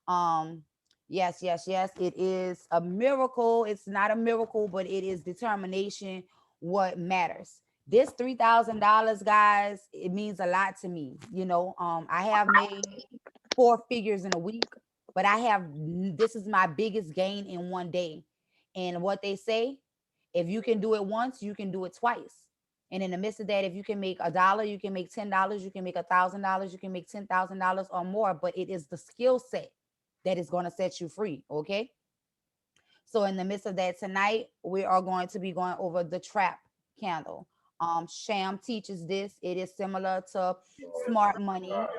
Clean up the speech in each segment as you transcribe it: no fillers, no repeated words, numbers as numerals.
Yes, yes, yes. It is a miracle. It's not a miracle, but it is determination what matters. This $3,000, guys, it means a lot to me. I have made four figures in a week, but this is my biggest gain in one day. And what they say, if you can do it once, you can do it twice. And in the midst of that, if you can make $1, you can make $10, you can make $1,000, you can make $10,000 or more. But it is the skill set that is going to set you free. Okay. So in the midst of that tonight, we are going to be going over the trap candle. Sham teaches this. It is similar to smart money. Hold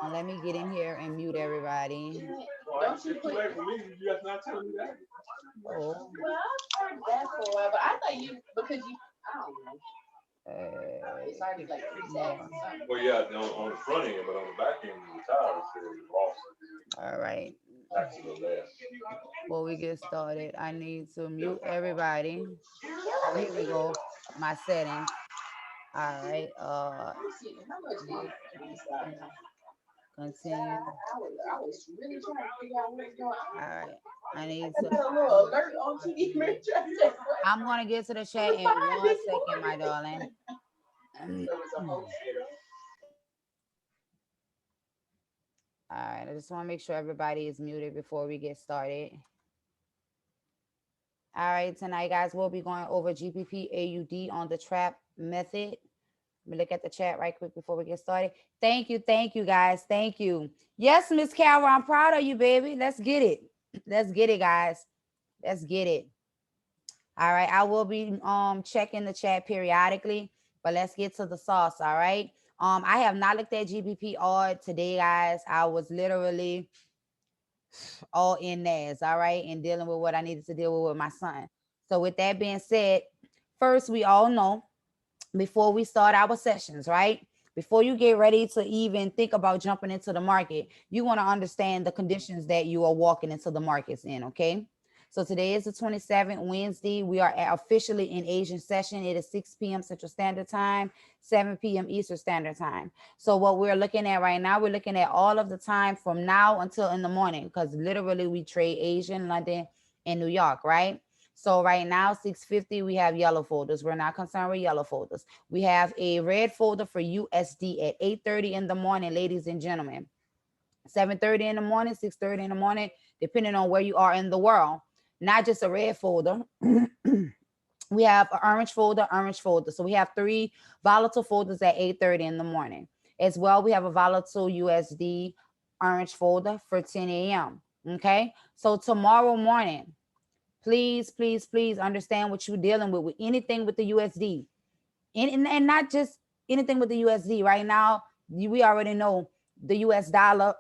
on, let me get in here and mute everybody. Don't you put? You just not telling me that. Oh, Well, I've heard that for a while, but I thought you because you. I don't know. It's already like three more. seconds or something. Well, yeah, on the front end, but on the back end, the tire says lost. All right. That's a little less. Before we get started, I need to mute everybody. Oh, here we go. My settings. All right. Let me see how much is this stop. Continue. I was really trying to figure out what's going All on. right. I need I to. got a little alert on TV. I'm gonna get to the chat We're in fine one this second, my morning. darling. There was a host. All right. I just want to make sure everybody is muted before we get started. All right. Tonight, guys, we'll be going over GPP AUD on the trap method. Let me look at the chat right quick before we get started. Thank you. Thank you, guys. Thank you. Yes, Miss Carol, I'm proud of you, baby. Let's get it. Let's get it, guys. Let's get it. All right. I will be checking the chat periodically, but let's get to the sauce. All right. I have not looked at GBP all today, guys. I was literally all in NAS, all right, and dealing with what I needed to deal with my son. So with that being said, first we all know before we start our sessions, right? Before you get ready to even think about jumping into the market, you want to understand the conditions that you are walking into the markets in, okay? So today is the 27th, Wednesday. We are officially in Asian session. It is 6 p.m. Central Standard Time, 7 p.m. Eastern Standard Time. So what we're looking at right now, we're looking at all of the time from now until in the morning, because literally we trade Asian, London, and New York, right? So right now, 650, we have yellow folders. We're not concerned with yellow folders. We have a red folder for USD at 8:30 in the morning, ladies and gentlemen. 7:30 in the morning, 6:30 in the morning, depending on where you are in the world. Not just a red folder. We have an orange folder, orange folder. So we have three volatile folders at 8:30 in the morning. As well, we have a volatile USD orange folder for 10 a.m. Okay. So tomorrow morning, please, please, please understand what you're dealing with anything with the USD. And not just anything with the USD. Right now, we already know the US dollar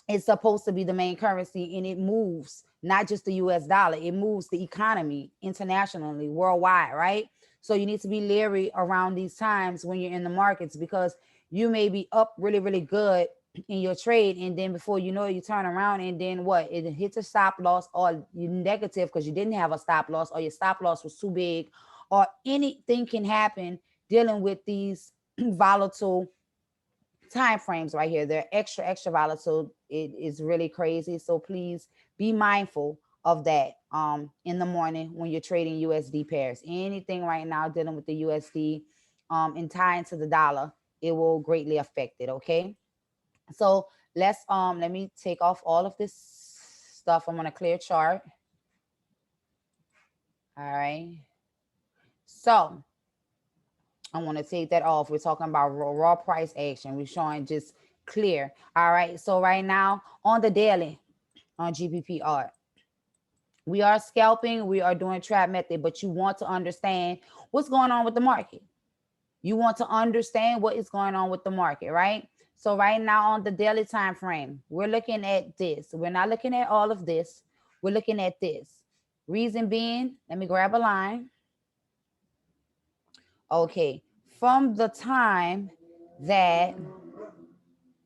is supposed to be the main currency, and it moves not just the US dollar, it moves the economy internationally, worldwide, right? So you need to be leery around these times when you're in the markets, because you may be up really, really good in your trade, and then before you know it, you turn around and then what? It hits a stop loss, or you negative because you didn't have a stop loss, or your stop loss was too big, or anything can happen dealing with these volatile time frames right here. They're extra, extra volatile. It is really crazy. So please be mindful of that in the morning when you're trading USD pairs. Anything right now dealing with the USD and tying to the dollar, it will greatly affect it. Okay. So let me take off all of this stuff. I'm gonna clear chart. All right. So I want to take that off. We're talking about raw price action. We're showing just clear. All right. So right now on the daily on GPPR, we are scalping. We are doing trap method, but you want to understand what's going on with the market. You want to understand what is going on with the market, right? So right now on the daily time frame, we're looking at this. We're not looking at all of this. We're looking at this. Reason being, let me grab a line. Okay. From the time that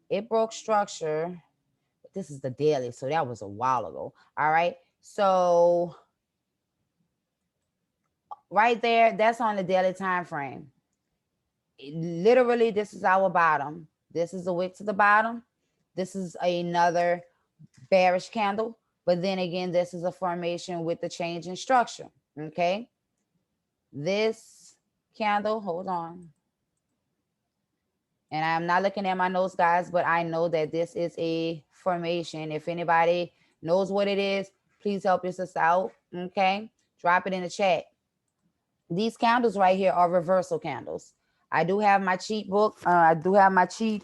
it broke structure, this is the daily, so that was a while ago. All right. So right there, that's on the daily time frame. Literally, this is our bottom. This is the wick to the bottom. This is another bearish candle, but then again, this is a formation with the change in structure. Okay, this candle, hold on, and I'm not looking at my notes, guys, but I know that this is a formation. If anybody knows what it is, please help us out. Okay, drop it in the chat. These candles right here are reversal candles. I do have my cheat book. I do have my cheat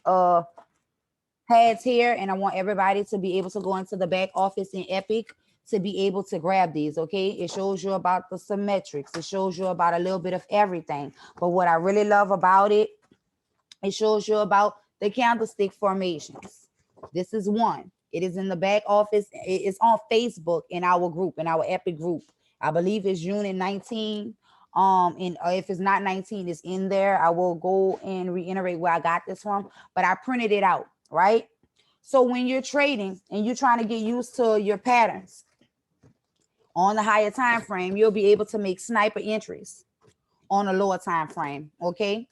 pads here, and I want everybody to be able to go into the back office in Epic to be able to grab these. Okay, it shows you about the symmetrics. It shows you about a little bit of everything. But what I really love about it, it shows you about the candlestick formations. This is one. It is in the back office. It's on Facebook in our group, in our Epic group. I believe it's Unit 19. And if it's not 19, it's in there. I will go and reiterate where I got this from, but I printed it out, right? So when you're trading and you're trying to get used to your patterns on the higher time frame, you'll be able to make sniper entries on a lower time frame. Okay,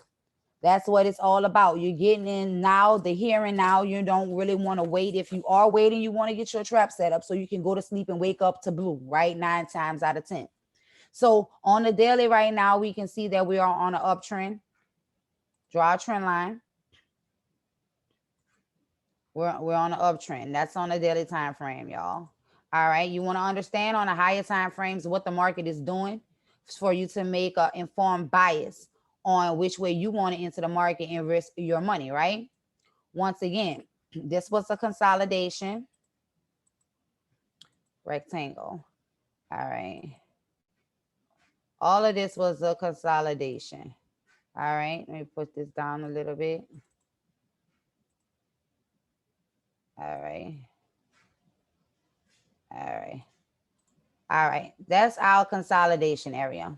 that's what it's all about. You're getting in now, the here and now. You don't really want to wait. If you are waiting, you want to get your trap set up so you can go to sleep and wake up to blue, right? 9 times out of 10. So on the daily right now, we can see that we are on an uptrend. Draw a trend line. We're on an uptrend. That's on the daily time frame, y'all. All right. You want to understand on the higher time frames what the market is doing for you to make an informed bias on which way you want to enter the market and risk your money, right? Once again, this was a consolidation rectangle. All right. All of this was a consolidation. All right. Let me put this down a little bit. All right. All right. All right. That's our consolidation area.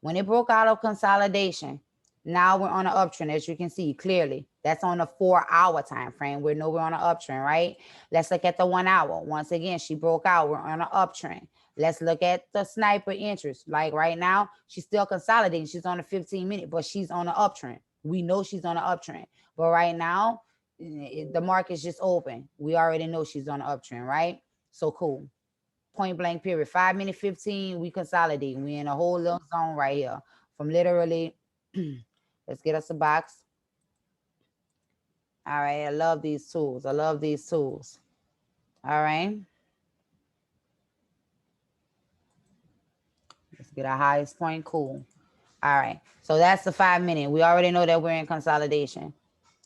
When it broke out of consolidation, now we're on an uptrend, as you can see clearly. That's on a 4-hour time frame. We know we're on an uptrend, right? Let's look at the 1 hour. Once again, she broke out. We're on an uptrend. Let's look at the sniper interest. Like right now, she's still consolidating. She's on a 15-minute, but she's on an uptrend. We know she's on an uptrend. But right now, the market's just open. We already know she's on an uptrend, right? So cool. Point blank period. 5 minute 15, we consolidate. We in a whole little zone right here. From literally, let's get us a box. All right, I love these tools. I love these tools. All right. Let's get our highest point. Cool. All right. So that's the 5 minute. We already know that we're in consolidation.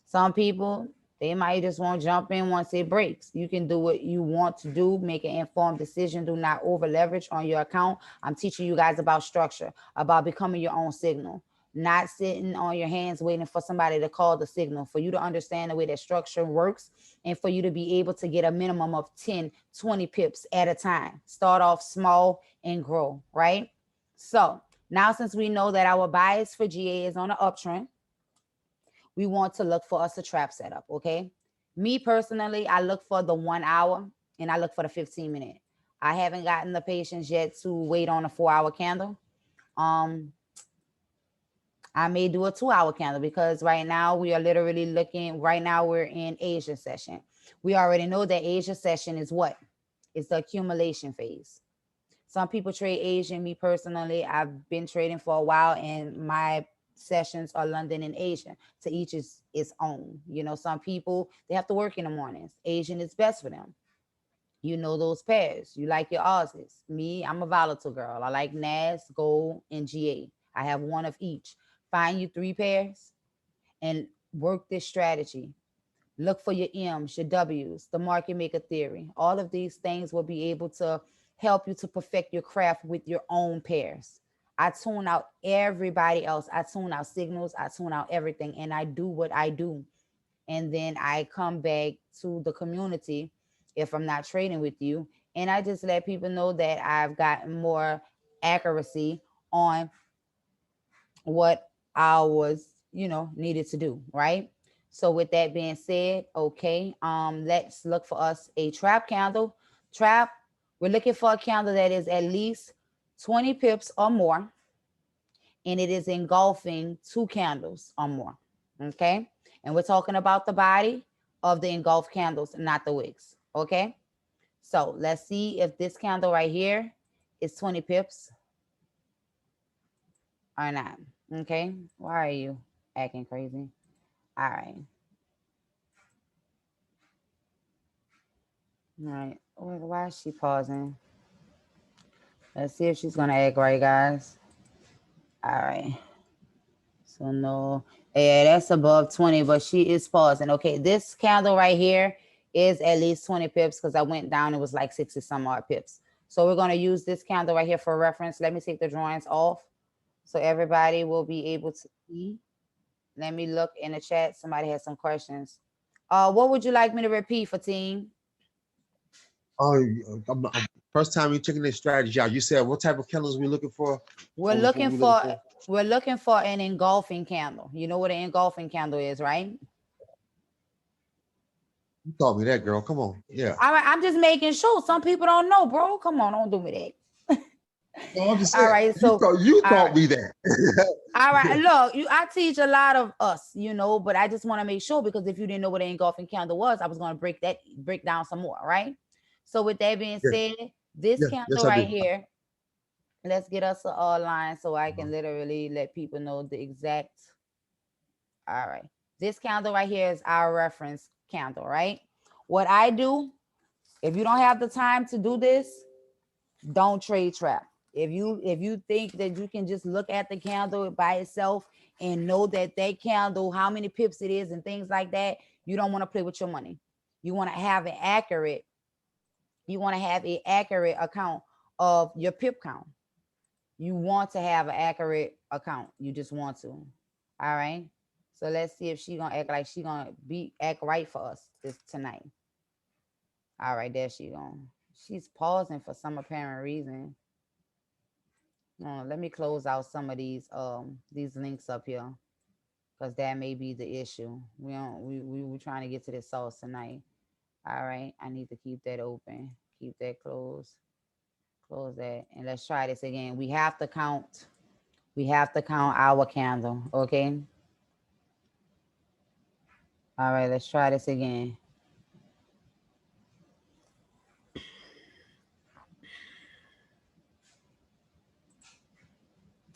Some people, they might just want to jump in once it breaks. You can do what you want to do, make an informed decision. Do not over leverage on your account. I'm teaching you guys about structure, about becoming your own signal, not sitting on your hands waiting for somebody to call the signal, for you to understand the way that structure works and for you to be able to get a minimum of 10, 20 pips at a time. Start off small and grow, right? So now, since we know that our bias for GA is on an uptrend, we want to look for us a trap setup, okay? Me personally, I look for the 1 hour and I look for the 15-minute. I haven't gotten the patience yet to wait on a 4-hour candle. I may do a 2-hour candle because right now we are literally looking, right now we're in Asia session. We already know that Asia session is what? It's the accumulation phase. Some people trade Asian. Me personally, I've been trading for a while and my sessions are London and Asian. To each is its own. You know, some people, they have to work in the mornings. Asian is best for them. You know those pairs. You like your Aussies. Me, I'm a volatile girl. I like NAS, Gold, and GA. I have one of each. Find you 3 pairs and work this strategy. Look for your M's, your W's, the market maker theory. All of these things will be able to help you to perfect your craft with your own pairs. I tune out everybody else. I tune out signals. I tune out everything. And I do what I do. And then I come back to the community if I'm not trading with you. And I just let people know that I've gotten more accuracy on what I was, needed to do, right? So with that being said, okay, let's look for us a trap candle. Trap, we're looking for a candle that is at least 20 pips or more, and it is engulfing 2 candles or more, okay? And we're talking about the body. of the engulfed candles, not the wicks. Okay. So let's see if this candle right here is 20 pips or not. Okay. Why are you acting crazy? All right. All right. Why is she pausing? Let's see if she's going to act right, guys. All right. So no. Yeah, that's above 20, but she is pausing. Okay. This candle right here is at least 20 pips because I went down. It was like 60 some odd pips. So we're going to use this candle right here for reference. Let me take the drawings off so everybody will be able to see. Let me look in the chat. Somebody has some questions. What would you like me to repeat, Fatim? Oh, first time you checking this strategy out. You said what type of candles we looking for? We're looking for an engulfing candle. You know what an engulfing candle is, right? You taught me that, girl. Come on. Yeah. All right, I'm just making sure. Some people don't know, bro. Come on, don't do me that. No, I'm just saying, all right, so you taught me that. All right, look, I teach a lot of us, but I just want to make sure, because if you didn't know what an engulfing candle was, I was going to break down some more, right? So with that being said, this candle right here, let's get us a line so I can literally let people know the exact. All right, this candle right here is our reference candle, right? What I do, if you don't have the time to do this, don't trade trap. If you think that you can just look at the candle by itself and know that candle, how many pips it is and things like that, you don't want to play with your money. You want to have an accurate account of your pip count. You want to have an accurate account. You just want to. All right. So let's see if she's gonna act like she's gonna act right for us tonight. All right, there she going. She's pausing for some apparent reason. Let me close out some of these links up here, because that may be the issue. We're trying to get to this sauce tonight. All right, I need to keep that open, keep that closed, close that, and let's try this again. We have to count our candle. Okay. All right, let's try this again.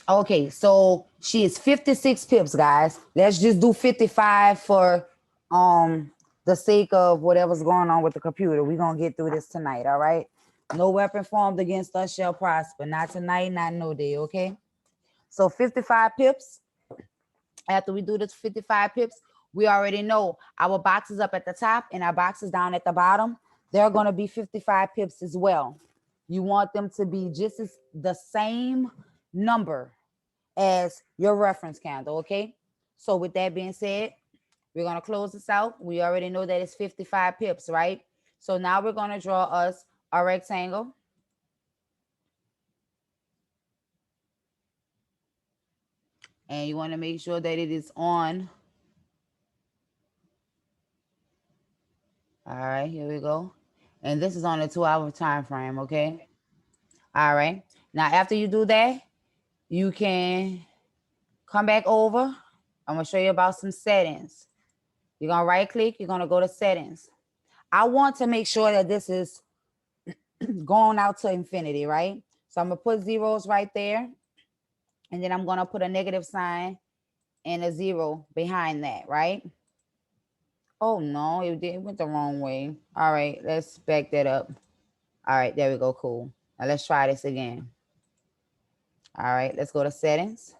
Okay, so she is 56 pips, guys. Let's just do 55 for the sake of whatever's going on with the computer. We're gonna get through this tonight, all right? No weapon formed against us shall prosper. Not tonight, not no day, okay? So 55 pips. After we do this 55 pips, we already know our boxes up at the top and our boxes down at the bottom. They're gonna be 55 pips as well. You want them to be just as the same number as your reference candle, okay? So with that being said, we're going to close this out. We already know that it's 55 pips, right? So now we're going to draw us a rectangle. And you want to make sure that it is on. All right, here we go. And this is on a 2-hour time frame, okay? All right. Now, after you do that, you can come back over. I'm going to show you about some settings. You're going to right click. You're going to go to settings. I want to make sure that this is going out to infinity, right? So I'm going to put zeros right there. And then I'm going to put a negative sign and a 0 behind that, right? Oh, no, it went the wrong way. All right, let's back that up. All right, there we go. Cool. Now let's try this again. All right, let's go to settings.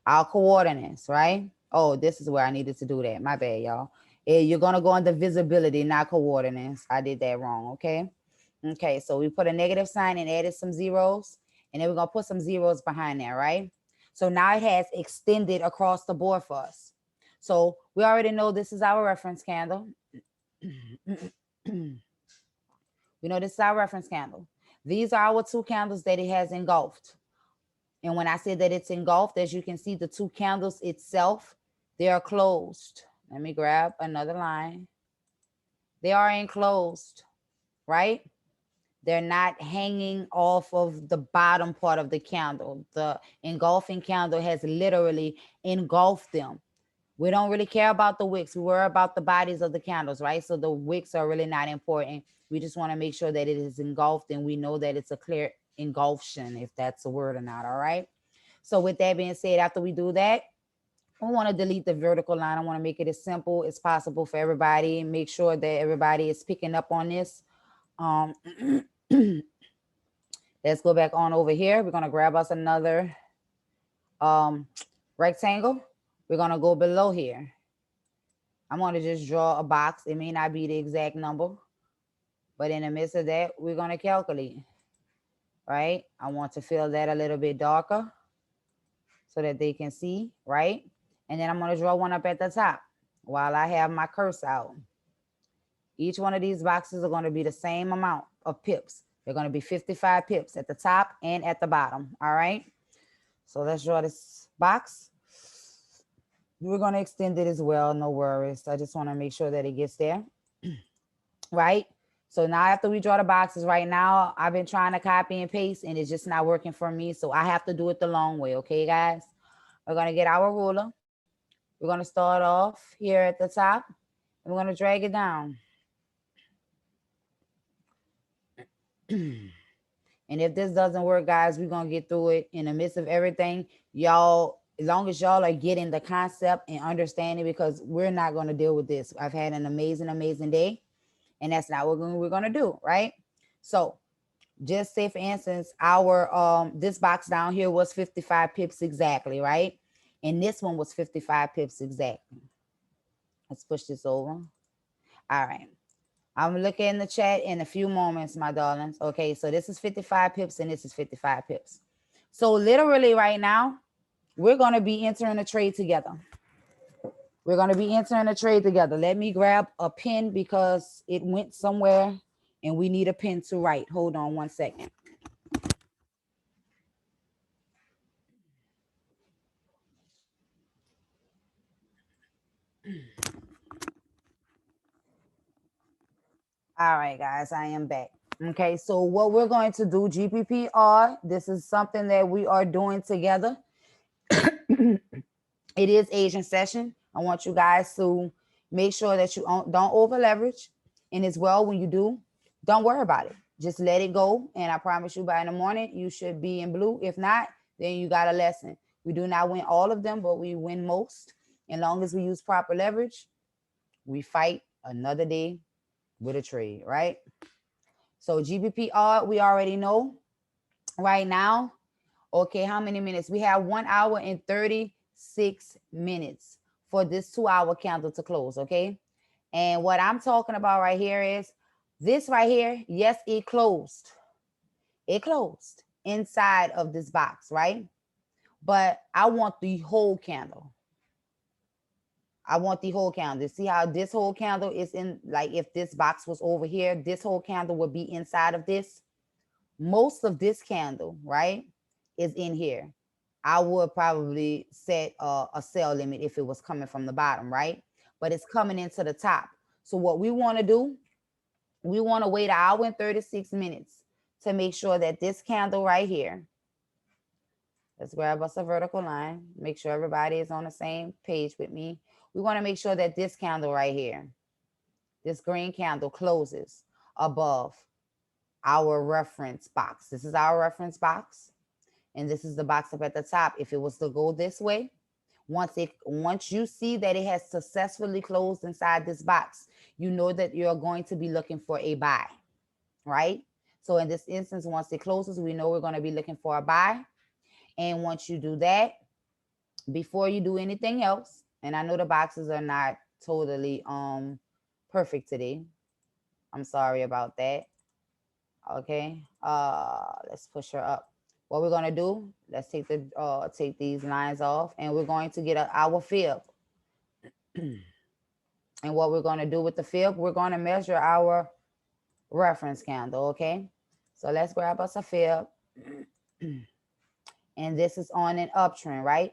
Our coordinates, right? Oh, this is where I needed to do that. My bad, y'all. You're going to go under visibility, not coordinates. I did that wrong, okay? Okay, so we put a negative sign and added some zeros. And then we're going to put some zeros behind there, right? So now it has extended across the board for us. So we already know this is our reference candle. We know this is our reference candle. These are our 2 candles that it has engulfed. And when I say that it's engulfed, as you can see, the 2 candles itself, they are closed. Let me grab another line. They are enclosed, right? They're not hanging off of the bottom part of the candle. The engulfing candle has literally engulfed them. We don't really care about the wicks. We worry about the bodies of the candles, right? So the wicks are really not important. We just want to make sure that it is engulfed and we know that it's a clear engulfation, if that's a word or not, all right? So with that being said, after we do that, I want to delete the vertical line. I want to make it as simple as possible for everybody. Make sure that everybody is picking up on this. Let's go back on over here. We're going to grab us another rectangle. We're going to go below here. I'm going to just draw a box. It may not be the exact number, but in the midst of that, we're going to calculate, right? I want to fill that a little bit darker so that they can see, right? And then I'm going to draw one up at the top while I have my cursor out. Each one of these boxes are going to be the same amount of pips. They're going to be 55 pips at the top and at the bottom, all right? So let's draw this box. We're going to extend it as well, no worries. I just want to make sure that it gets there, right? So now after we draw the boxes right now, I've been trying to copy and paste and it's just not working for me. So I have to do it the long way, okay, guys? We're going to get our ruler. We're going to start off here at the top and we're going to drag it down. And if this doesn't work, guys, we're going to get through it in the midst of everything. Y'all, as long as y'all are getting the concept and understanding, because we're not going to deal with this. I've had an amazing, amazing day, and that's not what we're going to do, right? So just say, for instance, our this box down here was 55 pips exactly, right? And this one was 55 pips exactly. Let's push this over. All right. I'm looking in the chat in a few moments, my darlings. Okay, so this is 55 pips and this is 55 pips. So literally right now, we're going to be entering a trade together. We're going to be entering a trade together. Let me grab a pen because it went somewhere and we need a pen to write. Hold on one second. All right, guys, I am back. Okay, so what we're going to do, GPPR, this is something that we are doing together. It is Asian session. I want you guys to make sure that you don't over leverage. And as well, when you do, don't worry about it. Just let it go. And I promise you by in the morning, you should be in blue. If not, then you got a lesson. We do not win all of them, but we win most. As long as we use proper leverage, we fight another day with a trade, right? So GBPR, we already know right now. Okay, how many minutes? We have 1 hour and 36 minutes for this 2-hour candle to close, okay? And what I'm talking about right here is this right here. Yes, it closed. It closed inside of this box, right? But I want the whole candle. I want the whole candle. See how this whole candle is in, like if this box was over here, this whole candle would be inside of this. Most of this candle, right, is in here. I would probably set a sell limit if it was coming from the bottom, right? But it's coming into the top. So what we want to do, we want to wait 1 hour and 36 minutes to make sure that this candle right here, let's grab us a vertical line, make sure everybody is on the same page with me. We want to make sure that this candle right here, this green candle closes above our reference box. This is our reference box. And this is the box up at the top. If it was to go this way, once you see that it has successfully closed inside this box, you know that you're going to be looking for a buy, right? So in this instance, once it closes, we know we're going to be looking for a buy. And once you do that, before you do anything else, and I know the boxes are not totally perfect today. I'm sorry about that. Okay, let's push her up. What we're gonna do, let's take these lines off, and we're going to get our fib. And what we're gonna do with the fib, we're gonna measure our reference candle, okay? So let's grab us a fib. And this is on an uptrend, right?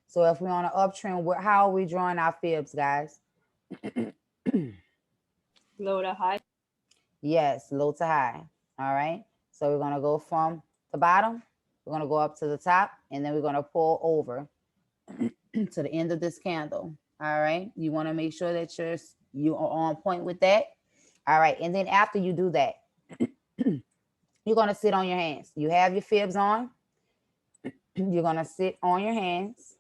So if we're on an uptrend, how are we drawing our fibs, guys? Low to high. Yes, low to high. All right. So we're going to go from the bottom. We're going to go up to the top, and then we're going to pull over to the end of this candle. All right. You want to make sure that you are on point with that. All right. And then after you do that, you're going to sit on your hands. You have your fibs on. You're going to sit on your hands.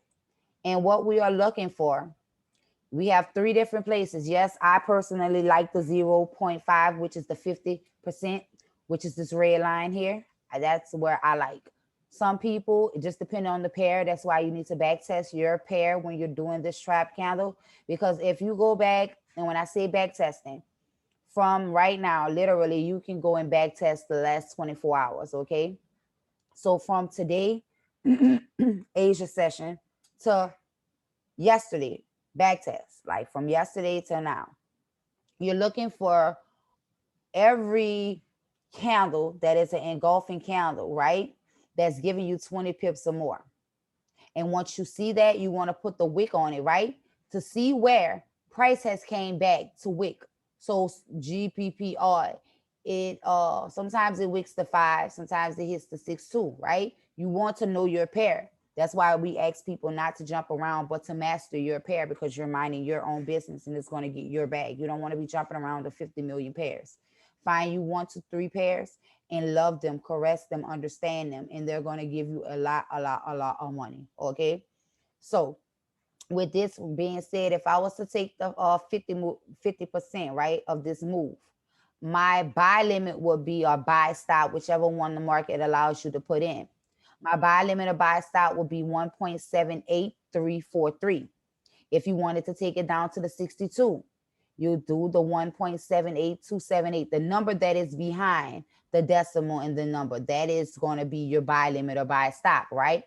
And what we are looking for, we have 3 different places. Yes, I personally like the 0.5, which is the 50%, which is this red line here. That's where I like. Some people, it just depends on the pair. That's why you need to back test your pair when you're doing this trap candle. Because if you go back, and when I say back testing, from right now, literally, you can go and back test the last 24 hours, okay? So from today, Asia session, to yesterday, back test, like from yesterday till now. You're looking for every candle that is an engulfing candle, right? That's giving you 20 pips or more. And once you see that, you want to put the wick on it, right? To see where price has came back to wick. So GPPR, it sometimes it wicks the 5, sometimes it hits the 6 too, right? You want to know your pair. That's why we ask people not to jump around, but to master your pair, because you're minding your own business and it's going to get your bag. You don't want to be jumping around to 50 million pairs. Find you 1 to 3 pairs and love them, caress them, understand them, and they're going to give you a lot of money. Okay. So with this being said, if I was to take the 50%, right, of this move, my buy limit would be, or buy stop, whichever one the market allows you to put in. My buy limit or buy stop will be 1.78343. If you wanted to take it down to the 62, you do the 1.78278. The number that is behind the decimal in the number, that is going to be your buy limit or buy stop, right?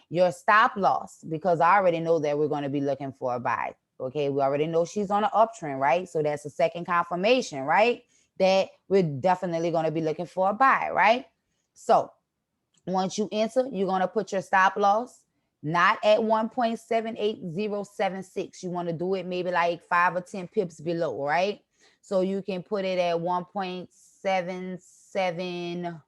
Your stop loss, because I already know that we're going to be looking for a buy. Okay, we already know she's on an uptrend, right? So that's a second confirmation, right? That we're definitely going to be looking for a buy, right? So once you enter, you're going to put your stop loss not at 1.78076. You want to do it maybe like 5 or 10 pips below, right? So you can put it at 1.77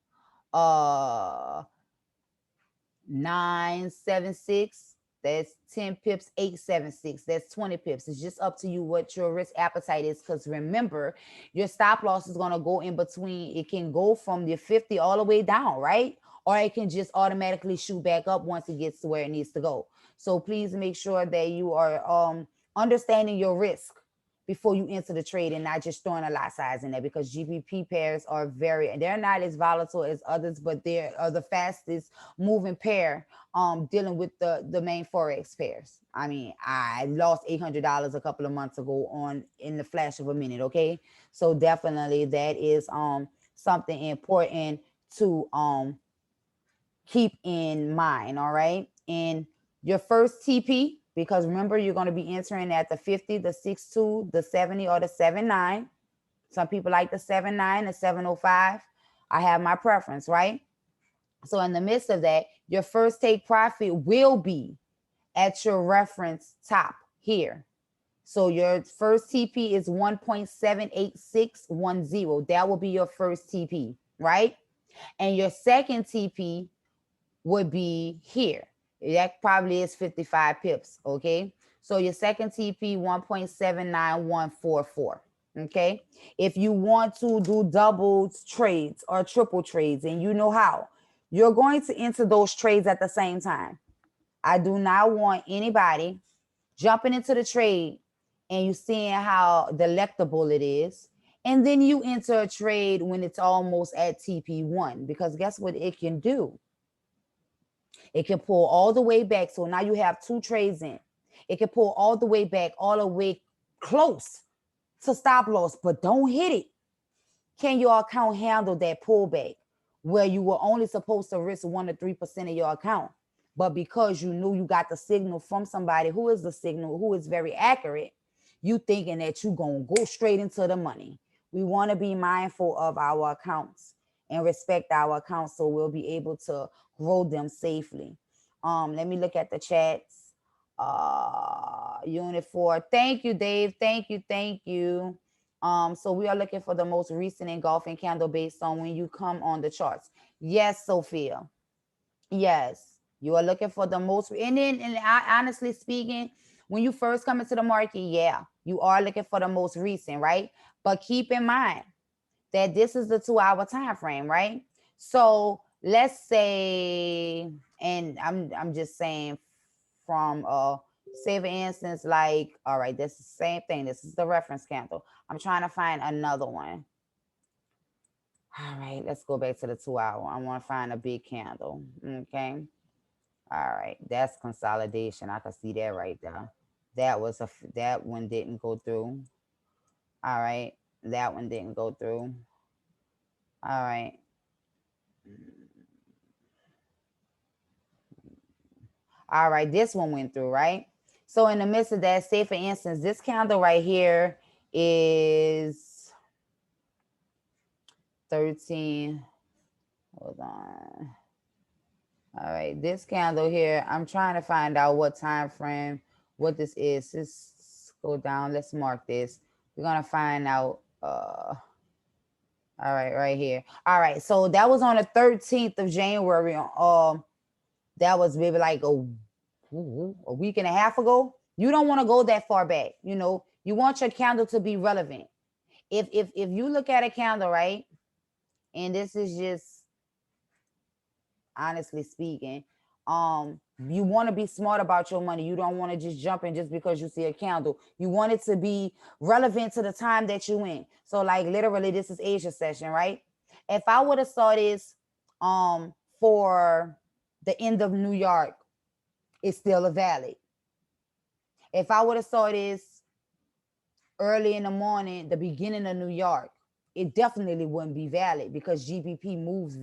976. That's 10 pips, 876. That's 20 pips. It's just up to you what your risk appetite is. Because remember, your stop loss is going to go in between. It can go from your 50 all the way down, right? Or it can just automatically shoot back up once it gets to where it needs to go. So please make sure that you are understanding your risk before you enter the trade and not just throwing a lot size in there, because GBP pairs are they're not as volatile as others, but they are the fastest moving pair dealing with the main Forex pairs. I mean, I lost $800 a couple of months ago in the flash of a minute, okay? So definitely that is something important to keep in mind, all right? And your first TP, because remember, you're going to be entering at the 50, the 62, the 70, or the 79. Some people like the 79, the 705. I have my preference, right? So in the midst of that, your first take profit will be at your reference top here. So your first TP is 1.78610. That will be your first TP, right? And your second TP would be here. That probably is 55 pips, okay? So your second TP, 1.79144, okay? If you want to do double trades or triple trades, and you know how, you're going to enter those trades at the same time. I do not want anybody jumping into the trade and you seeing how delectable it is, and then you enter a trade when it's almost at TP1, because guess what it can do? It can pull all the way back. So now you have 2 trades in. It can pull all the way back, all the way close to stop loss, but don't hit it. Can your account handle that pullback where you were only supposed to risk 1 to 3% of your account? But because you knew you got the signal from somebody who is very accurate, you thinking that you're going to go straight into the money. We want to be mindful of our accounts and respect our accounts so we'll be able to grow them safely. Let me look at the chats. Unit 4. Thank you, Dave. Thank you. So we are looking for the most recent engulfing candle based on when you come on the charts. Yes, Sophia. Yes, you are looking for the most. And honestly speaking, When you first come into the market, yeah, you are looking for the most recent, right? But keep in mind that this is the 2 hour time frame, right? So let's say, and I'm just saying from say for instance, like, all right, this is the same thing. This is the reference candle. I'm trying to find another one. All right, let's go back to the 2 hour. I want to find a big candle. Okay. All right, that's consolidation. I can see that right there. That one didn't go through. All right, that one didn't go through. All right. All right, this one went through, right? So in the midst of that, say for instance, this candle right here is 13. Hold on. All right, this candle here, I'm trying to find out what time frame, what this is. Let's go down. Let's mark this. We're gonna find out. All right, right here. All right, so that was on the 13th of January. That was maybe like a week and a half ago. You don't want to go that far back. You know, you want your candle to be relevant. If you look at a candle, right, and this is just honestly speaking, you want to be smart about your money. You don't want to just jump in just because you see a candle. You want it to be relevant to the time that you in. So like literally, this is Asia session, right? If I would have saw this for the end of New York, it's still a valid. If I would have saw this early in the morning, the beginning of New York, it definitely wouldn't be valid because GBP moves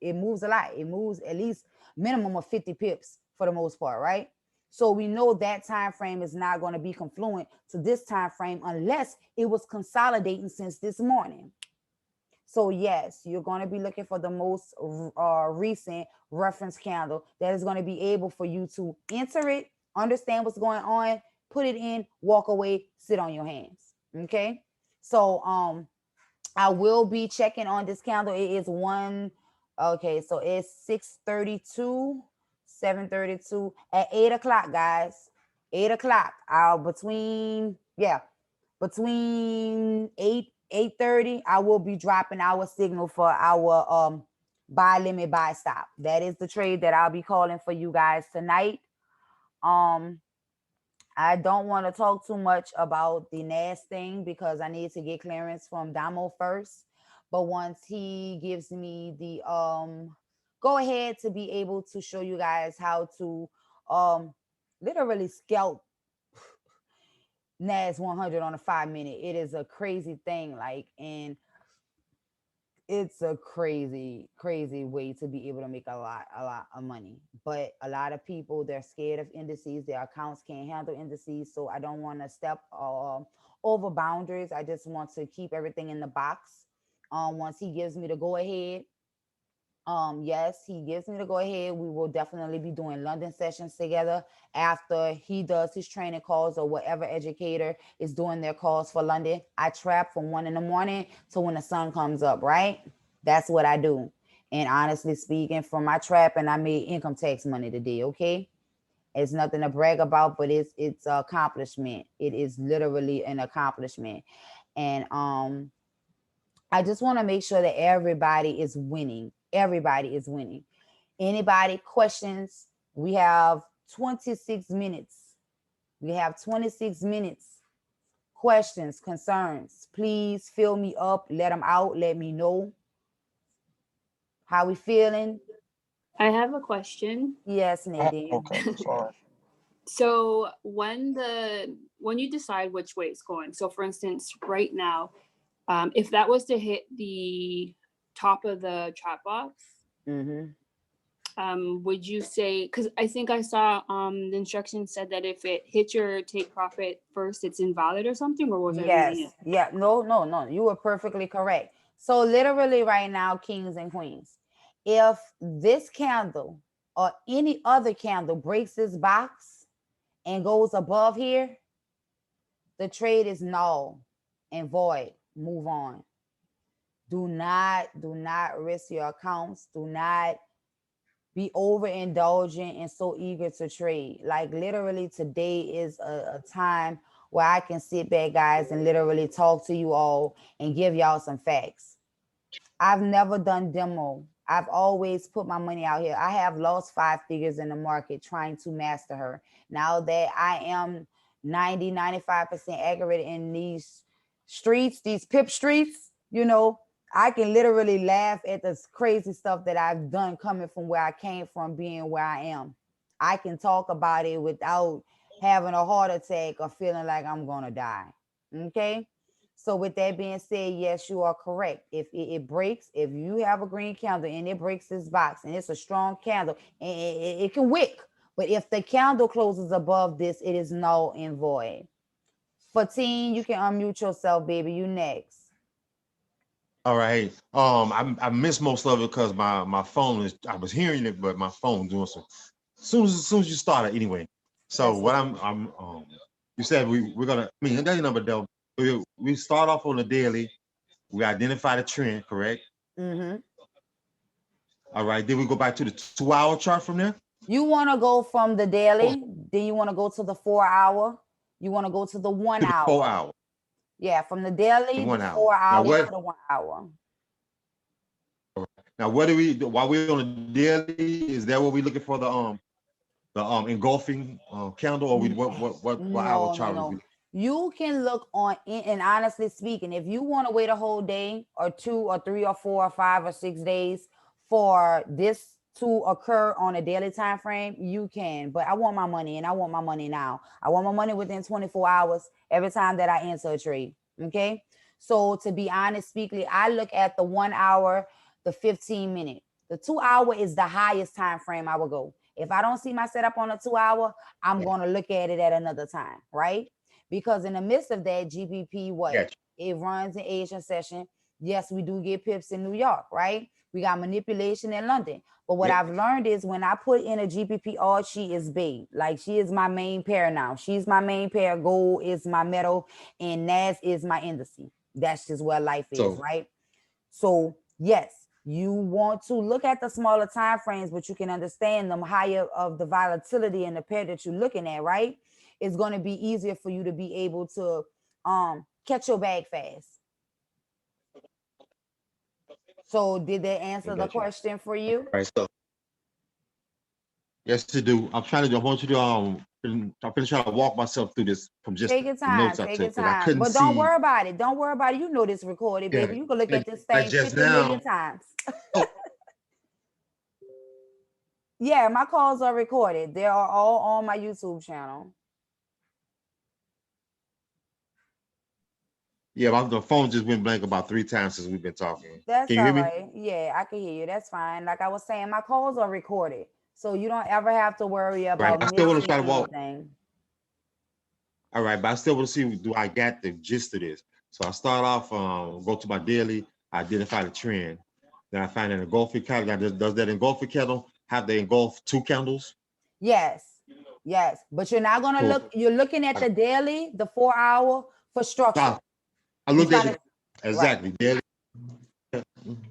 it moves a lot. It moves at least minimum of 50 pips for the most part, right? So we know that time frame is not going to be confluent to this time frame unless it was consolidating since this morning. So yes, you're going to be looking for the most recent reference candle that is going to be able for you to enter it, understand what's going on, put it in, walk away, sit on your hands. Okay. So I will be checking on this candle. It is one. Okay, so it's 6:32, 7:32 at 8 o'clock, guys. 8 o'clock. Between 8:30, I will be dropping our signal for our buy limit, buy stop. That is the trade that I'll be calling for you guys tonight. I don't want to talk too much about the NAS thing because I need to get clearance from Damo first. But once he gives me the go ahead to be able to show you guys how to literally scalp NAS 100 on a 5 minute, it is a crazy thing. Like, and it's a crazy way to be able to make a lot of money. But a lot of people, they're scared of indices. Their accounts can't handle indices. So I don't want to step over boundaries. I just want to keep everything in the box. Once he gives me the go ahead, yes, he gives me the go ahead, we will definitely be doing London sessions together after he does his training calls or whatever educator is doing their calls for London. I trap from 1 in the morning to when the sun comes up, right? That's what I do. And honestly speaking, for my trap, and I made income tax money today, okay? It's nothing to brag about, but it's an accomplishment. It is literally an accomplishment. And I just want to make sure that everybody is winning. Everybody is winning. Anybody questions? We have 26 minutes. We have 26 minutes. Questions, concerns, please fill me up. Let them out. Let me know how we feeling. I have a question. Yes, Nadine. Okay, sorry. So when you decide which way it's going, so for instance, right now, if that was to hit the top of the chat box, would you say, because I think I saw the instructions said that if it hits your take profit first, it's invalid or something, or was I reading it? Yeah, no, you were perfectly correct. So literally right now, kings and queens, if this candle or any other candle breaks this box and goes above here, the trade is null and void. Move on. Do not risk your accounts. Do not be overindulgent and so eager to trade. Like literally today is a time where I can sit back, guys, and literally talk to you all and give y'all some facts. I've never done demo. I've always put my money out here. I have lost 5 figures in the market trying to master her. Now that I am 95% accurate in these streets, these pip streets, I can literally laugh at the crazy stuff that I've done coming from where I came from, being where I am. I can talk about it without having a heart attack or feeling like I'm going to die. Okay. So with that being said, yes, you are correct. If it breaks, if you have a green candle and it breaks this box and it's a strong candle, and it can wick. But if the candle closes above this, it is null and void. 14, you can unmute yourself, baby. You next. All right. I missed most of it because my phone is. I was hearing it, but my phone doing some. As soon as you started, anyway. So That's what you said we're gonna. I mean, I got your number, though. We start off on the daily. We identify the trend, correct? Mm-hmm. All right. Then we go back to the 2-hour chart from there. You want to go from the daily, then you want to go to the 4-hour. You want to go to the 1 hour. 4 hour. Yeah, from the daily, The 1 the hour. 4 Now hours to the 1 hour. Now, what do we do while we're on the daily? Is that what we're looking for, the engulfing candle, or what hour chart? No. You can look on, and honestly speaking, if you want to wait a whole day or 2 or 3 or 4 or 5 or 6 days for this to occur on a daily time frame, you can. But I want my money, and I want my money now. I want my money within 24 hours every time that I enter a trade. Okay. So to be honest speaking, I look at the 1 hour, the 15-minute. The 2 hour is the highest time frame I will go. If I don't see my setup on a 2 hour, I'm going to look at it at another time, right? Because in the midst of that, GBP, it runs an Asian session. Yes, we do get pips in New York, right? We got manipulation in London. But what I've learned is when I put in a GBP, all she is big. Like she is my main pair now. She's my main pair. Gold is my metal, and NAS is my indice. That's just where life is, right? So yes, you want to look at the smaller time frames, but you can understand them higher of the volatility in the pair that you're looking at, right? It's going to be easier for you to be able to catch your bag fast. So did that answer the question for you? Right. So yes, to do. I want you to I'm gonna try to walk myself through this from just take your time, notes take I your took. I time. couldn't But don't worry about it. Don't worry about it. You know this recorded, baby. You can look at this thing 50 million times. Yeah, my calls are recorded. They are all on my YouTube channel. Yeah, the phone just went blank about 3 times since we've been talking. That's can you all hear right. Me? Yeah, I can hear you. That's fine. Like I was saying, my calls are recorded. So you don't ever have to worry about I still want to try to walk. All right, but I still want to see, do I got the gist of this? So I start off, go to my daily, identify the trend. Then I find an engulfing candle. Does that engulfing candle have to engulf 2 candles? Yes. But you're not gonna look, you're looking at the daily, the 4 hour for structure. I looked at it exactly. Daily.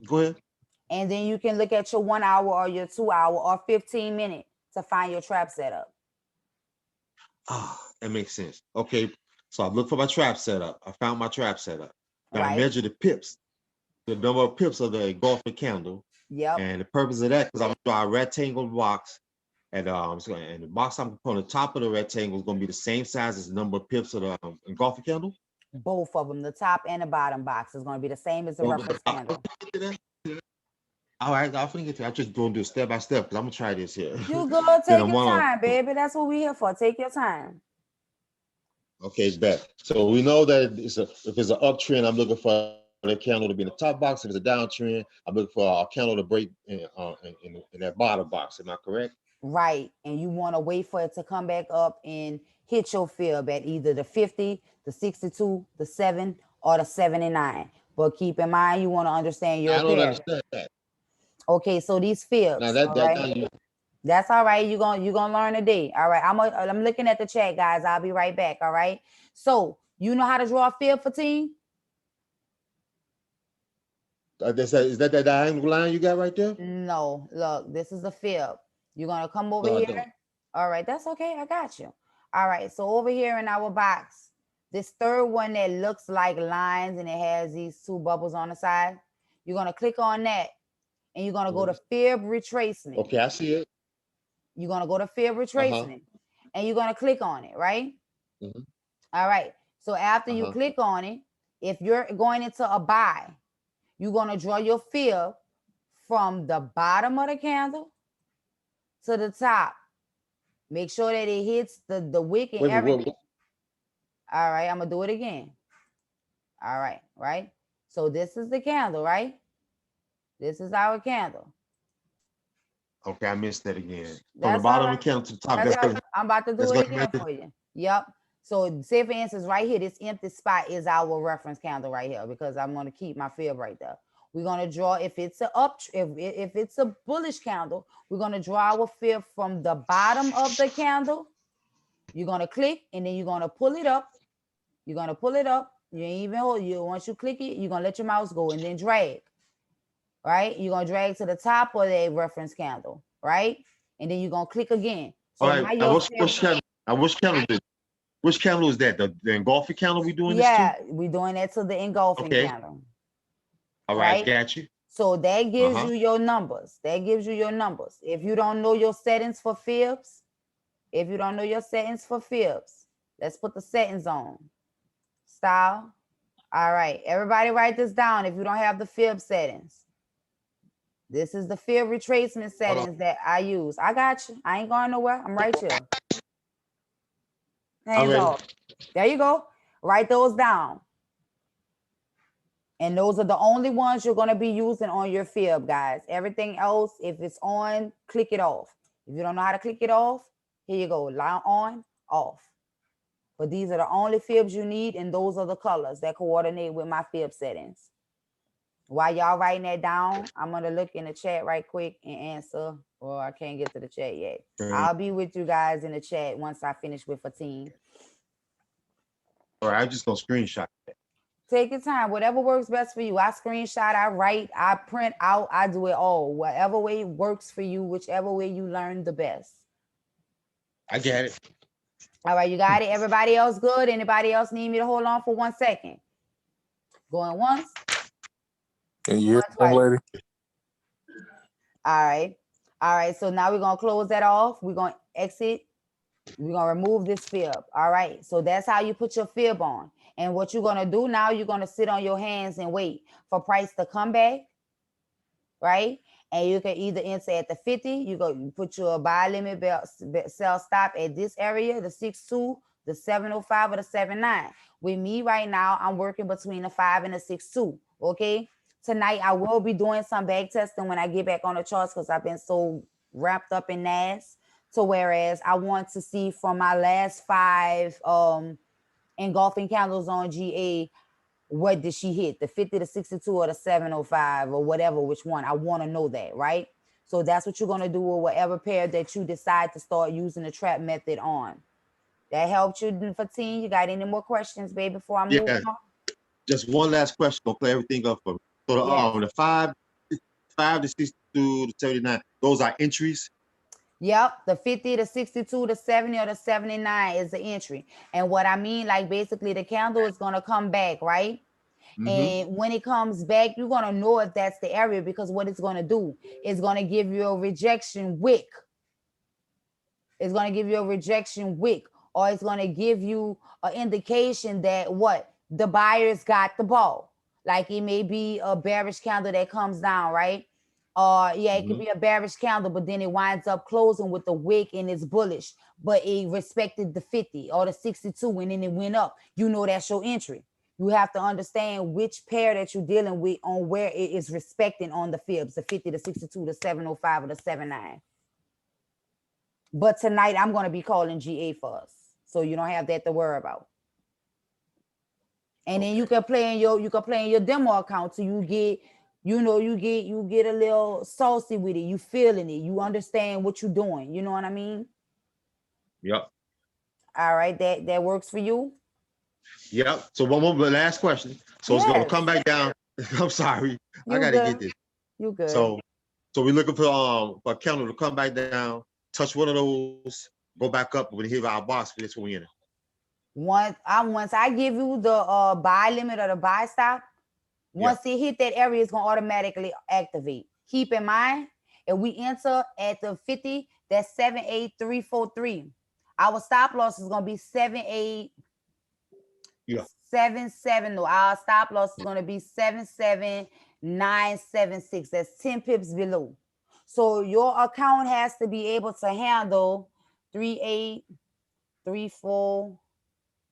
Go ahead. And then you can look at your 1 hour or your 2 hour or 15 minutes to find your trap setup. That makes sense. Okay, so I looked for my trap setup. I found my trap setup. Then I measure the pips, the number of pips of the engulfing candle. Yep. And the purpose of that, because I'm gonna draw a rectangle box, and the box I'm putting on the top of the rectangle is gonna be the same size as the number of pips of the engulfing candle. Both of them, the top and the bottom box, is gonna be the same as the reference candle. All right, I'll forget to. I just gonna do step by step because I'm gonna try this here. You good? Take your time, baby. That's what we're here for. Take your time. Okay, bet. So we know that if it's an uptrend, I'm looking for the candle to be in the top box. If it's a downtrend, I'm looking for a candle to break in that bottom box. Am I correct? Right. And you want to wait for it to come back up and hit your fib at either the 50, the 62, the 7, or the 79. But keep in mind, you want to understand your pair. I don't understand that. Okay, so these fibs. Now that's all right. You're gonna learn today. All right. I'm looking at the chat, guys. I'll be right back. All right. So you know how to draw a fib for team? Is that diagonal line you got right there? No, look, this is the fib. You're gonna come over No, I here. don't. All right, that's okay. I got you. All right, so over here in our box, this third one that looks like lines and it has these two bubbles on the side, you're gonna click on that and you're gonna go to fib retracement. Okay, I see it. You're gonna go to fib retracement and you're gonna click on it, right? Mhm. All right. So after you click on it, if you're going into a buy, you're gonna draw your fib from the bottom of the candle to the top. Make sure that it hits the wick and Wait a minute, everything. All right, I'm gonna do it again. All right, right? So this is the candle, right? This is our candle. okay, I missed that again. From That's the bottom all of the candle to the top. That's That's all I'm about to do that's it gonna again make it- for you. Yep. So say for instance, right here, this empty spot is our reference candle right here because I'm gonna keep my fib right there. We're gonna draw if it's a if it's a bullish candle, we're gonna draw our fib from the bottom of the candle. You're gonna click and then you're gonna pull it up. You're gonna pull it up. You ain't even hold you. Once you click it, you're gonna let your mouse go and then drag. Right? You're gonna drag to the top of the reference candle, right? And then you're gonna click again. So All now right, your which candle? Which candle is that? The engulfing candle we doing this yeah, to? we're doing that to the engulfing Okay. candle. All right, right? got you. So that gives you your numbers. That gives you your numbers. If you don't know your settings for fibs, let's put the settings on. Style. All right, everybody write this down if you don't have the fib settings. This is the fib retracement settings that I use. I got you. I ain't going nowhere. I'm right here. Hands off. There you go. Write those down. And those are the only ones you're going to be using on your fib, guys. Everything else, if it's on, click it off. If you don't know how to click it off, here you go. Line on, off. But these are the only fibs you need, and those are the colors that coordinate with my fib settings. While y'all writing that down, I'm going to look in the chat right quick and answer. Well, I can't get to the chat yet. I'll be with you guys in the chat once I finish with Fatim. All right, I'm just going to screenshot that. Take your time. Whatever works best for you. I screenshot, I write, I print out, I do it all. Whatever way works for you, whichever way you learn the best. I get it. All right, you got it. Everybody else good? Anybody else need me to hold on for 1 second? Going once. And you, Going twice. lady. All right. All right. So now we're gonna close that off. We're gonna exit. We're gonna remove this fib. All right. So that's how you put your fib on. And what you're gonna do now, you're gonna sit on your hands and wait for price to come back. Right? And you can either enter at the 50, you put your buy limit sell stop at this area, the 6.2, the 7.05, or the 7.9. With me right now, I'm working between the 5 and the 6.2. Okay. Tonight, I will be doing some back testing when I get back on the charts because I've been so wrapped up in NAS. So whereas I want to see from my last 5 engulfing candles on GA, what did she hit? The 50 to 62 or the 705 or whatever, which one? I want to know that, right? So that's what you're going to do with whatever pair that you decide to start using the trap method on. That helped you, Fatim? You got any more questions, babe, before I move on? Just one last question. I'll play everything up for me. So the 5 to 62 to 79, those are entries? Yep, the 50 to 62 to 70 or the 79 is the entry. And what I mean, like basically the candle is going to come back, right? And when it comes back, you're going to know if that's the area because what it's going to do is going to give you a rejection wick. It's going to give you a rejection wick, or it's going to give you an indication that what? The buyers got the ball. Like it may be a bearish candle that comes down, right? Yeah, it could be a bearish candle, but then it winds up closing with the wick and it's bullish, but it respected the 50 or the 62 and then it went up. You know that's your entry. You have to understand which pair that you're dealing with on where it is respecting on the fibs, the 50 to 62, the 705 or the 79. But tonight I'm going to be calling GA for us, so you don't have that to worry about. And then you can play in your demo account so you get, you get a little saucy with it. You feeling it. You understand what you're doing. You know what I mean? Yep. All right, that works for you. Yep. So one more last question. So it's going to come back down. I'm sorry. I You gotta get good. this. You good. So we're looking for a candle to come back down, touch one of those, go back up, when we hit our box, that's when we enter. Once I give you the buy limit or the buy stop, once it hit that area, it's gonna automatically activate. Keep in mind, if we enter at the 50, that's 78343. Our stop loss is gonna be 7877. No, our stop loss is gonna be 77976. That's 10 pips below. So your account has to be able to handle 3834.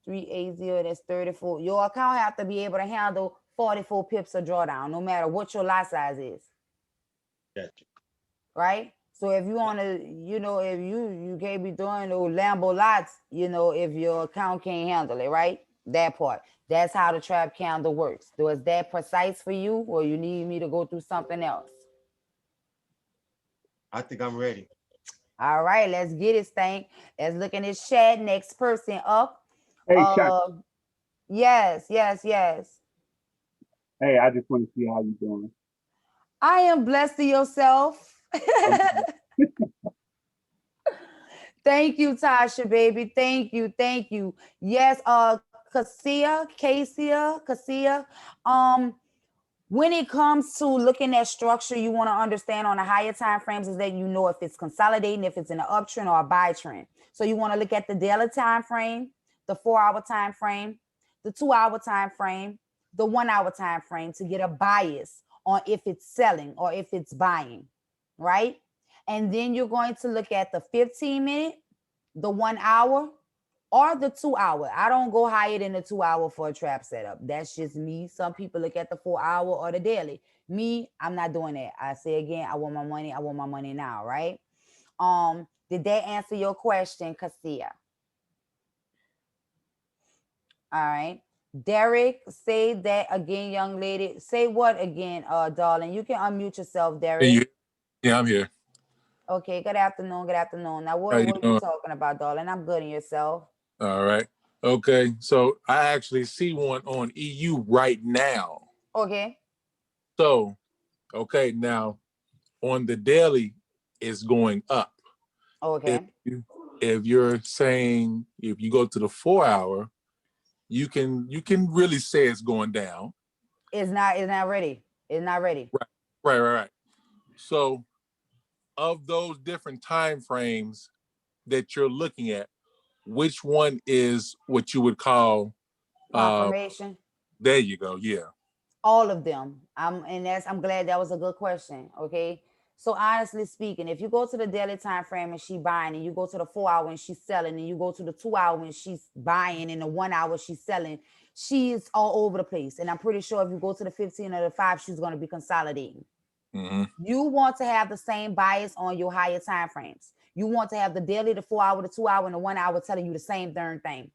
380, that's 34. Your account have to be able to handle 44 pips of drawdown, no matter what your lot size is. Gotcha. Right? So if you want to, if you can't be doing those Lambo lots, if your account can't handle it, right? That part. That's how the trap candle works. So is that precise for you, or you need me to go through something else? I think I'm ready. All right, let's get it, Stank. Let's look in this chat. Next person up. Hey, Chuck. Yes. Hey, I just want to see how you doing. I am blessed to yourself. Thank you, Tasha, baby. Thank you. Yes, Cassia. When it comes to looking at structure, you want to understand on the higher time frames is that if it's consolidating, if it's in an uptrend or a buy trend. So you want to look at the daily time frame, the 4-hour time frame, the 2-hour time frame, the 1-hour time frame to get a bias on if it's selling or if it's buying, right? And then you're going to look at the 15-minute, the 1 hour, or the 2 hour. I don't go higher than the 2 hour for a trap setup. That's just me. Some people look at the 4 hour or the daily. Me, I'm not doing that. I say again, I want my money. I want my money now, right? Did that answer your question, Cassia? All right. Derek, say that again, young lady. Say what again, darling? You can unmute yourself, Derek. Yeah, I'm here. Okay, good afternoon. Now, what are you talking about, darling? I'm good in yourself. All right. Okay, so I actually see one on EU right now. Okay. So, okay, now on the daily, it's going up. Okay. If you're saying if you go to the 4 hour, you can really say it's going down. It's not ready. It's not ready. Right. So, of those different time frames that you're looking at, which one is what you would call confirmation? There you go. Yeah. All of them. I'm glad that was a good question. Okay. So honestly speaking, if you go to the daily time frame and she buying, and you go to the 4 hour and she's selling, and you go to the 2 hour and she's buying, and the 1 hour she's selling, she's all over the place. And I'm pretty sure if you go to the 15 or the 5, she's going to be consolidating. Mm-hmm. You want to have the same bias on your higher time frames. You want to have the daily, the 4 hour, the 2 hour, and the 1 hour telling you the same darn thing.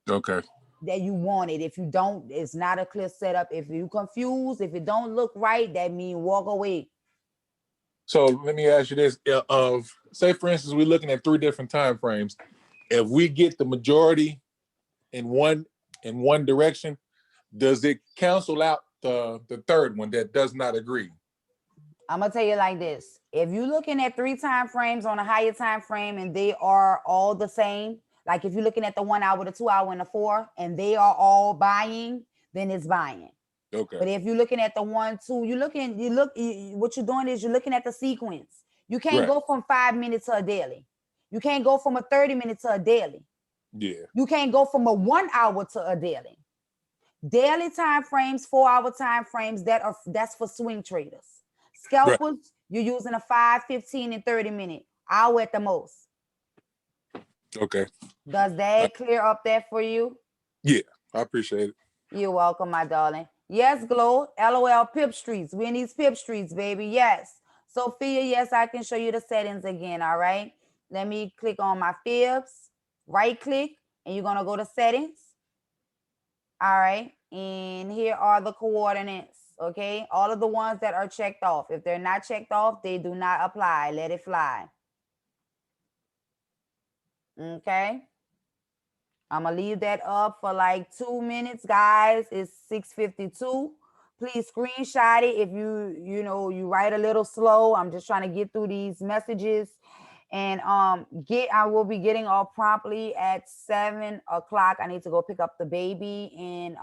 Okay. That you want it. If you don't, it's not a clear setup. If you confused, if it don't look right, that means walk away. So let me ask you this: say for instance, we're looking at 3 different time frames. If we get the majority in one direction, does it cancel out the third one that does not agree? I'm gonna tell you like this: if you're looking at 3 time frames on a higher time frame and they are all the same, like if you're looking at the 1 hour, the 2 hour, and the 4, and they are all buying, then it's buying. Okay. But if you're looking at the 1, 2, what you're doing is you're looking at the sequence. You can't go from 5 minutes to a daily. You can't go from a 30-minute to a daily. Yeah. You can't go from a 1 hour to a daily. Daily time frames, 4 hour time frames, that's for swing traders. Scalpers, you're using a 5, 15, and 30-minute, hour at the most. Okay. Does that clear up that for you? Yeah, I appreciate it. You're welcome, my darling. Yes, Glow. LOL Pip Streets. We in these Pip Streets, baby. Yes. Sophia, yes, I can show you the settings again. All right. Let me click on my fibs. Right click, and you're going to go to settings. All right. And here are the coordinates. Okay. All of the ones that are checked off. If they're not checked off, they do not apply. Let it fly. Okay. I'm going to leave that up for like 2 minutes, guys. It's 6:52. please screenshot it. If you write a little slow, I'm just trying to get through these messages. And I will be getting off promptly at 7 o'clock. I need to go pick up the baby. And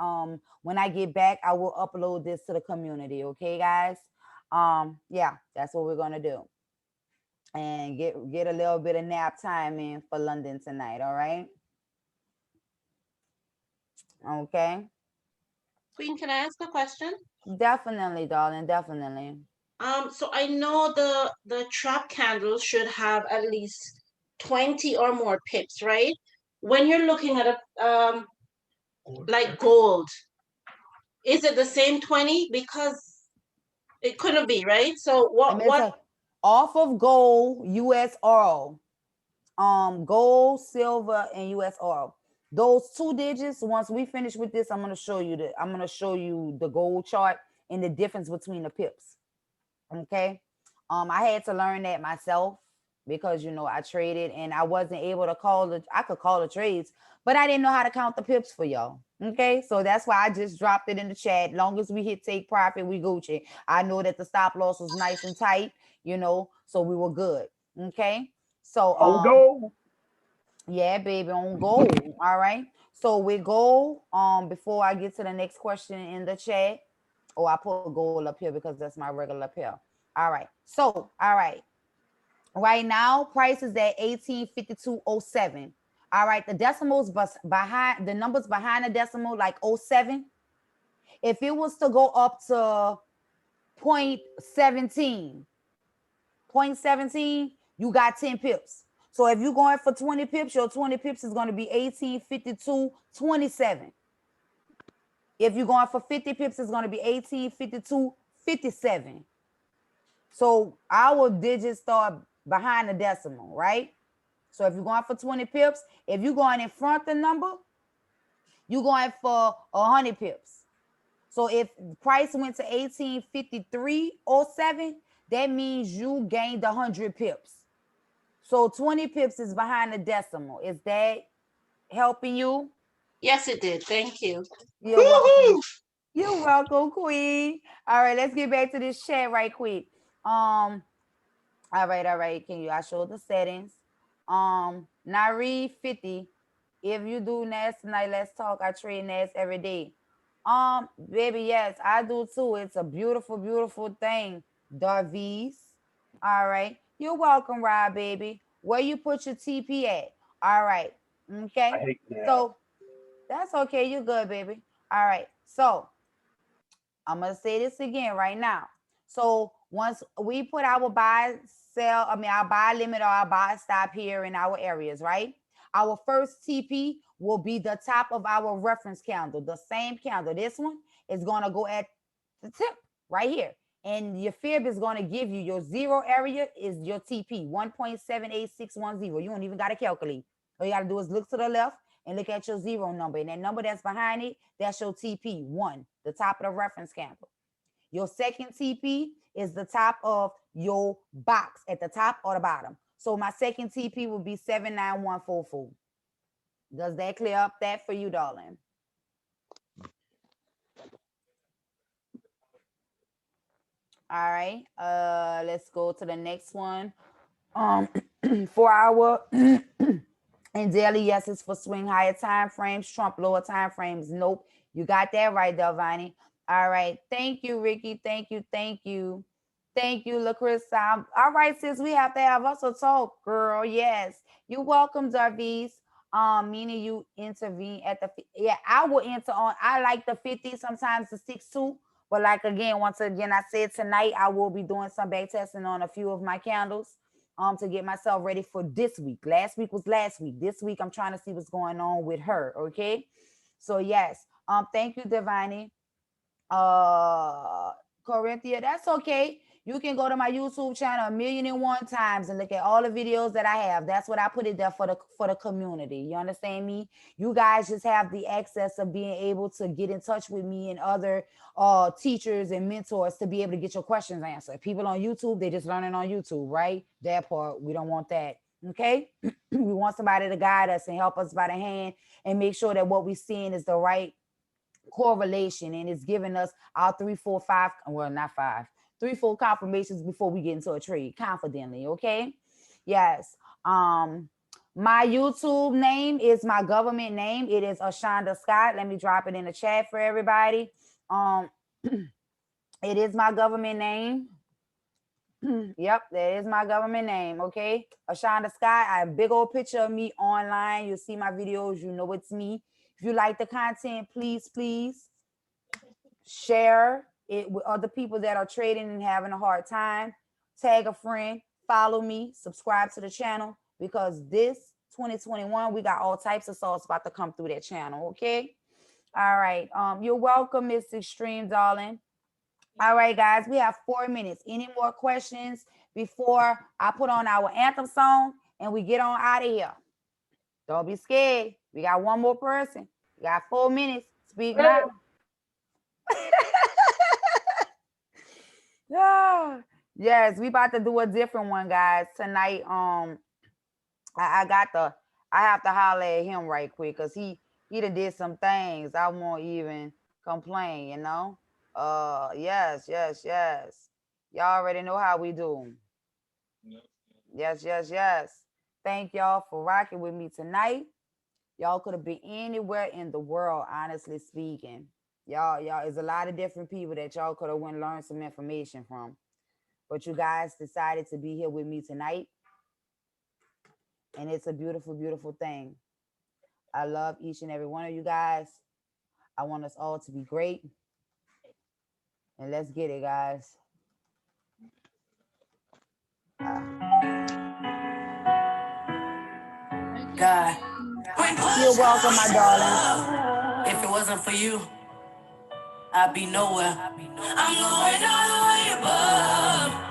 when I get back, I will upload this to the community. Okay, guys? Yeah, that's what we're gonna do. And get a little bit of nap time in for London tonight. All right. Okay. Queen, can I ask a question? Definitely, darling. Definitely. So I know the trap candle should have at least 20 or more pips, right? When you're looking at a like gold, is it the same 20? Because it couldn't be, right? So what off of gold, US oil, gold, silver, and US oil. Those 2 digits, once we finish with this, I'm gonna show you the gold chart and the difference between the pips. Okay. I had to learn that myself because I traded and I wasn't able to I could call the trades, but I didn't know how to count the pips for y'all. Okay, so that's why I just dropped it in the chat. Long as we hit take profit, we Gucci. I know that the stop loss was nice and tight, so we were good. Okay, so on gold. Yeah, baby, on gold. All right. So with gold, before I get to the next question in the chat, I put gold up here because that's my regular up here. All right. So, all right. Right now, price is at 1852.07. All right. The decimals behind the numbers behind the decimal, like 07. If it was to go up to 0.17, you got 10 pips. So if you're going for 20 pips, your 20 pips is going to be 1852.27. If you're going for 50 pips, it's going to be 1852.57. So our digits start behind the decimal, right? So if you're going for 20 pips, if you're going in front of the number, you're going for 100 pips. So if the price went to 1853.07, that means you gained 100 pips. So 20 pips is behind the decimal. Is that helping you? Yes, it did. Thank you. You're welcome. You're welcome, Queen. All right, let's get back to this chat right quick. All right. I show the settings? Nari 50. If you do NAS tonight, let's talk. I trade NAS every day. Baby, yes, I do too. It's a beautiful, beautiful thing. Darvies. All right. You're welcome, Rob, baby. Where you put your TP at? All right. Okay. I hate that. So that's okay. You're good, baby. All right. So I'm gonna say this again right now. So once we put our buy limit or our buy stop here in our areas, right? Our first TP will be the top of our reference candle, the same candle. This one is gonna go at the tip right here. And your fib is gonna give you your zero area is your TP, 1.78610. You don't even gotta calculate. All you gotta do is look to the left and look at your zero number. And that number that's behind it, that's your TP, 1, the top of the reference candle. Your second TP is the top of your box at the top or the bottom. So my second TP will be 79144. Does that clear up that for you, darling? All right. Let's go to the next one. 4 hour and daily, yes, it's for swing higher time frames, trump lower time frames. Nope. You got that right, Delvani. All right. Thank you, Ricky. Thank you. Thank you, LaCrissa. All right, sis, we have to have us a talk, girl. Yes. You're welcome, Darvies. Meaning you intervene at the, I will enter on. I like the 50, sometimes the 6-2. But like once again, I said tonight, I will be doing some back testing on a few of my candles to get myself ready for this week. Last week was last week. This week, I'm trying to see what's going on with her. Okay. So yes. Thank you, Devani. Corinthia, that's okay. You can go to my YouTube channel 1,000,001 times and look at all the videos that I have. That's what I put it there for the community. You understand me? You guys just have the access of being able to get in touch with me and other teachers and mentors to be able to get your questions answered. People on YouTube, they just learning on YouTube, right? That part, we don't want that. Okay. We want somebody to guide us and help us by the hand and make sure that what we're seeing is the right correlation, and it's giving us our 3, 4, 5, well, not 5, 3, 4 confirmations before we get into a trade confidently. Okay. Yes. My YouTube name is my government name. It is Ashonda Scott. Let me drop it in the chat for everybody. It is my government name. Yep, that is my government name. Okay. Ashonda Scott. I have a big old picture of me online. You'll see my videos. You know it's me. If you like the content, please share it with other people that are trading and having a hard time. Tag a friend, follow me, subscribe to the channel, because this 2021, we got all types of sauce about to come through that channel. Okay. All right. You're welcome, Miss Extreme, darling. All right, guys, we have 4 minutes. Any more questions before I put on our anthem song and we get on out of here? Don't be scared. We got one more person. We got 4 minutes. Speak now. Yes, we about to do a different one, guys, tonight. I have to holler at him right quick, because he done did some things. I won't even complain, you know. Yes. Y'all already know how we do. Yes. Thank y'all for rocking with me tonight. Y'all could have been anywhere in the world, honestly speaking. Y'all, there's a lot of different people that y'all could have went and learned some information from. But you guys decided to be here with me tonight. And it's a beautiful, beautiful thing. I love each and every one of you guys. I want us all to be great. And let's get it, guys. God, you're welcome, my darling. If it wasn't for you, I'd be nowhere. I'm going all the way above.